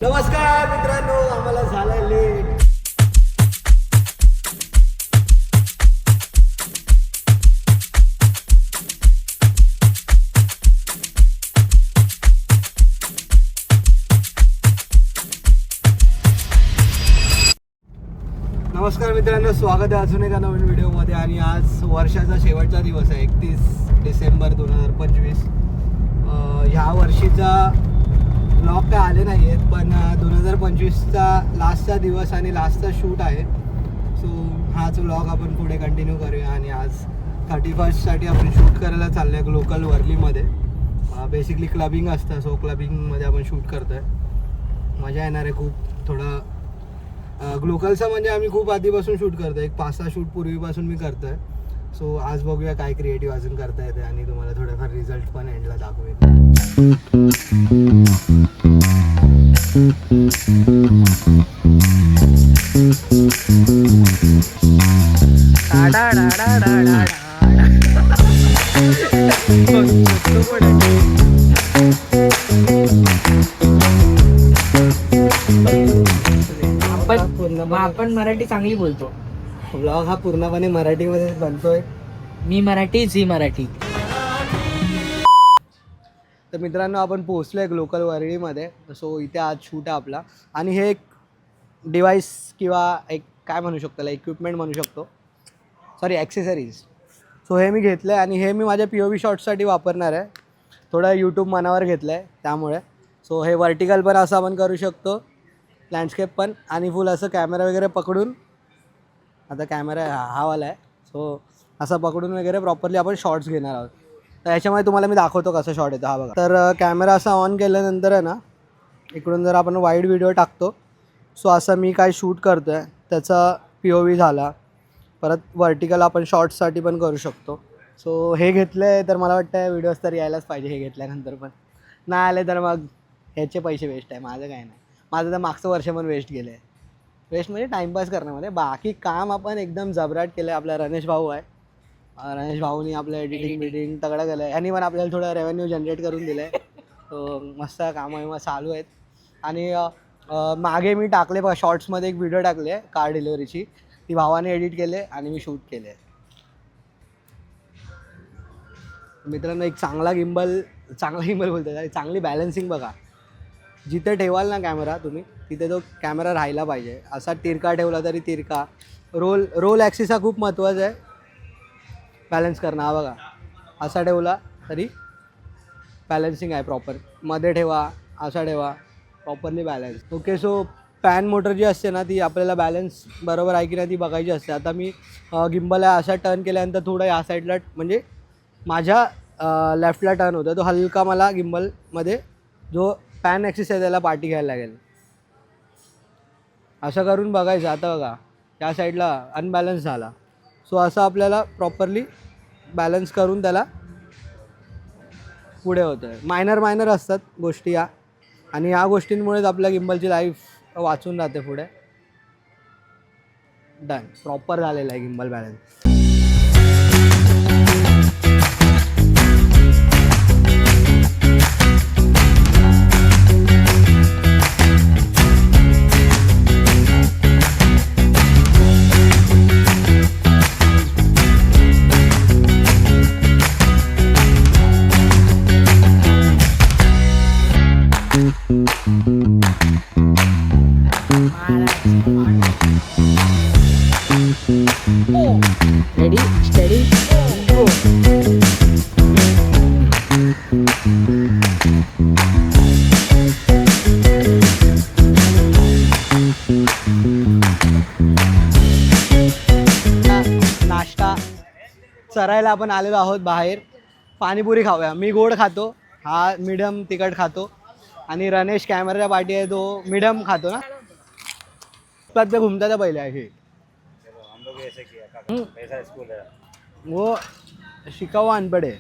नमस्कार मित्रांनो, आम्हाला झालंय लेट. नमस्कार मित्रांनो, स्वागत आहे अजून एका नवीन व्हिडिओमध्ये. आणि आज वर्षाचा शेवटचा दिवस आहे, 31 डिसेंबर 2025. ह्या वर्षीचा ब्लॉग काय आले नाही आहेत, पण 2025चा लास्टचा दिवस आणि लास्टचा शूट आहे. सो हाच व्लॉग आपण पुढे कंटिन्यू करूया. आणि आज 31साठी आपण शूट करायला चाललो आहे लोकल वर्लीमध्ये. बेसिकली क्लबिंग असतं, सो क्लबिंगमध्ये आपण शूट करतो आहे. मजा येणार आहे खूप. थोडं ग्लोकलचं म्हणजे आम्ही खूप आधीपासून शूट करतो आहे, एक 5-6 शूट पूर्वीपासून मी करतो आहे. सो आज बघूया काय क्रिएटिव्ह अजून करता येते आणि तुम्हाला थोडंफार रिझल्ट पण एंडला दाखवेल. आपण मराठी चांगली बोलतो. ब्लॉग हा पूर्णपणे मराठीमध्ये बनतोय. मी मराठी, झी मराठी. तर मित्रांनो, आपण पोहोचलो आहे लोकल वरळीमध्ये. सो इथे आज शूट आहे आपला. आणि हे एक डिवाईस किंवा एक काय म्हणू शकतो, त्याला इक्विपमेंट म्हणू शकतो, सॉरी ॲक्सेसरीज. सो हे मी घेतलं आहे आणि हे मी माझ्या POV शॉट्ससाठी वापरणार आहे. थोडं यूट्यूब मनावर घेतलं आहे त्यामुळे. सो हे व्हर्टिकल पण असं आपण करू शकतो, लँडस्केप पण, आणि फुल असं कॅमेरा वगैरे पकडून, आता कॅमेरा हा वाला आहे, सो असं पकडून वगैरे प्रॉपरली आपण शॉट्स घेणार आहोत. तर याच्यामुळे तुम्हाला मी दाखवतो कसं शॉट येतो. हा बघा. तर कॅमेरा असा ऑन केल्यानंतर आहे ना, इकडून जर आपण वाईड व्हिडिओ टाकतो, सो असं मी काय शूट करतो आहे त्याचा POV झाला. परत व्हर्टिकल आपण शॉर्ट्ससाठी पण करू शकतो. सो हे घेतलं आहे तर मला वाटतं व्हिडिओज तर यायलाच पाहिजे. हे घेतल्यानंतर पण नाही आले तर मग ह्याचे पैसे वेस्ट आहे, माझं काय नाही. माझं तर मागचं वर्ष पण वेस्ट गेलं आहे. वेस्ट म्हणजे टाईमपास करण्यामध्ये. बाकी काम आपण एकदम जबराट केलं आहे. आपला रणेश भाऊ आहे, रणेश भाऊनी आपलं एडिटिंग तगडं केलं आहे. यांनी पण आपल्याला थोडं रेव्हेन्यू जनरेट करून दिलं आहे. तो मस्त कामं चालू आहेत. आणि मागे मी टाकले बघा, शॉर्ट्समध्ये एक व्हिडिओ टाकले आहे कार डिलिव्हरीची. ती भावाने एडिट केले आणि मी शूट केले. मित्रांनो, एक चांगला गिम्बल बोलतो, चांगली बॅलन्सिंग बघा. जिथे ठेवाल ना कॅमेरा तुम्ही, तिथे तो कॅमेरा राहायला पाहिजे. असा तिरका ठेवला तरी तिरका. रोल ॲक्सिस हा खूप महत्त्वाचा आहे, बॅलन्स करणं. हा बघा, असा ठेवला तरी बॅलन्सिंग आहे प्रॉपर. मध्ये ठेवा, असा ठेवा, properly balance. Okay. So pan motor जी असते ना, ती आपल्याला बॅलन्स बरोबर आहे की नाही ती बघायची असते. आता मी गिम्बल असा टर्न केल्यानंतर थोडं या साईडला, म्हणजे माझ्या लेफ्टला टर्न होतं, तो हलका मला गिम्बलमध्ये जो पॅन ॲक्सिस आहे त्याला पार्टी घ्यायला लागेल. असं करून बघायचं. आता बघा, त्या साईडला अनबॅलन्स झाला. सो असं आपल्याला प्रॉपरली बॅलन्स करून त्याला पुढे होतं आहे. मायनर असतात गोष्टी या, आणि या गोष्टींमुळेच आपल्या गिम्बलची लाईफ वाचून जाते पुढे. डन, प्रॉपर झालेलं आहे गिम्बल बॅलन्स. रेडी, स्टेडी, गो. नाश्ता चरायला आपण आलेलो आहोत बाहेर. पाणीपुरी खाऊया. मी गोड खातो, हा मिडियम तिखट खातो, आणि रणेश कॅमेराच्या पाठी आहे, तो मिडियम खातो ना. ते घुमता पहिले आहे वो शिकावा अनपडे.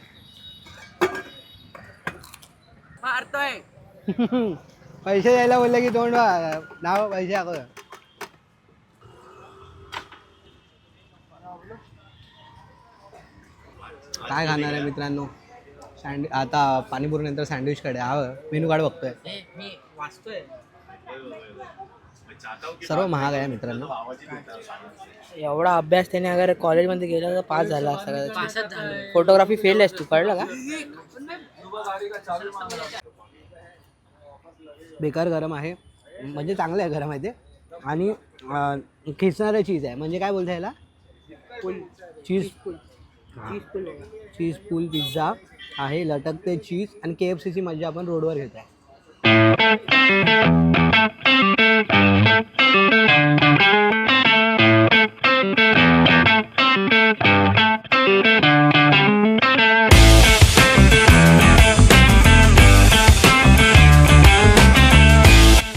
पैसे द्यायला बोलले की तोंड नाव पैसे दाखव. काय खाणार आहे मित्रांनो? आता पाणीपुरी नंतर सँडविच कडे हा मेनू कार्ड बघतोय. मी वाचतोय. सर्व महाग आहे मित्रांनो. एवढा अभ्यास त्याने अगर कॉलेजमध्ये गेला तर पास झाला असता. फोटोग्राफी फेल आहेस तू, कळलं का? बेकार गरम आहे, म्हणजे चांगलं आहे गरम आहे ते. आणि खेचणारं चीज आहे, म्हणजे काय बोलता याला, चीज पूल पिझ्झा आहे. लटकते चीज आणि KFCची मजा आपण रोडवर घेत आहे.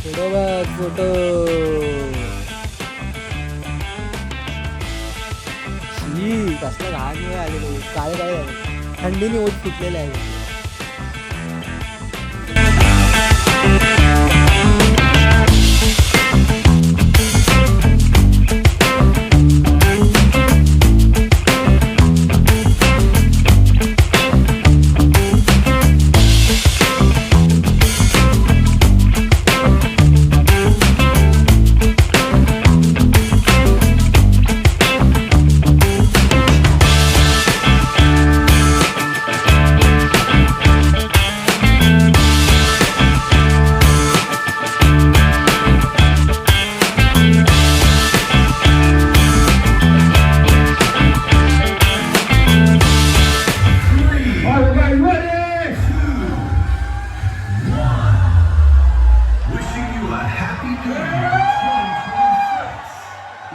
फोटो बघ, फोटो. कसलं घाण वेळ आलेलो, काळे काळे झाले, थंडीने ओठ फुटलेले आहे.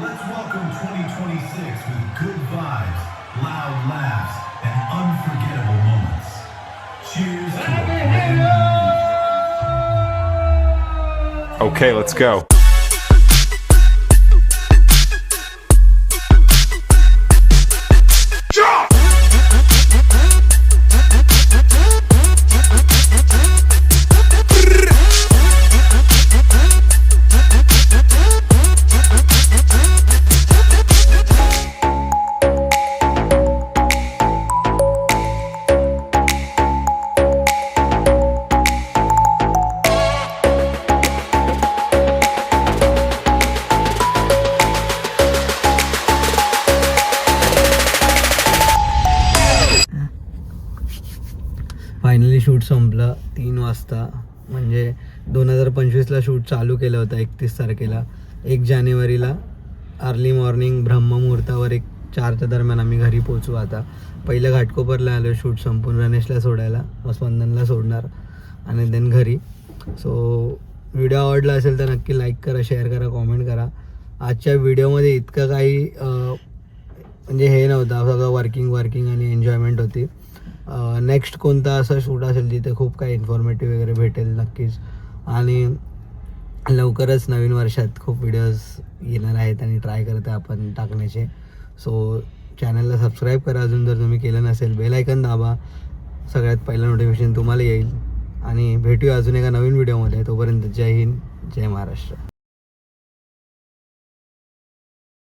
Let's welcome 2026 with good vibes, loud laughs, and unforgettable moments. Cheers to a brand new year. Okay, let's go. Finally shoot संपलं 3 वाजता. म्हणजे 2025ला शूट चालू केलं होतं 31 तारखेला. 1 जानेवारीला अर्ली मॉर्निंग ब्रह्ममुहूर्तावर 4च्या दरम्यान आम्ही घरी पोचू. आता पहिलं घाटकोपरला आलो शूट संपून, गणेशला सोडायला, मग स्पंदनला सोडणार आणि देन घरी. सो व्हिडिओ आवडला असेल तर नक्की लाईक करा, शेअर करा, कॉमेंट करा. आजच्या व्हिडिओमध्ये इतकं काही म्हणजे हे नव्हतं, सगळं वर्किंग आणि एन्जॉयमेंट होती. नेक्स्ट कोणता असं शूट असेल जिथे खूप काही इन्फॉर्मेटिव्ह वगैरे भेटेल नक्कीच. आणि लवकरच नवीन वर्षात खूप व्हिडिओज येणार आहेत आणि ट्राय करत आहे आपण टाकण्याचे. सो चॅनलला सबस्क्राईब करा अजून जर तुम्ही केलं नसेल. बेल आयकन दाबा, सगळ्यात पहिलं नोटिफिकेशन तुम्हाला येईल. आणि भेटूया अजून एका नवीन व्हिडिओमध्ये. तोपर्यंत जय हिंद, जय महाराष्ट्र.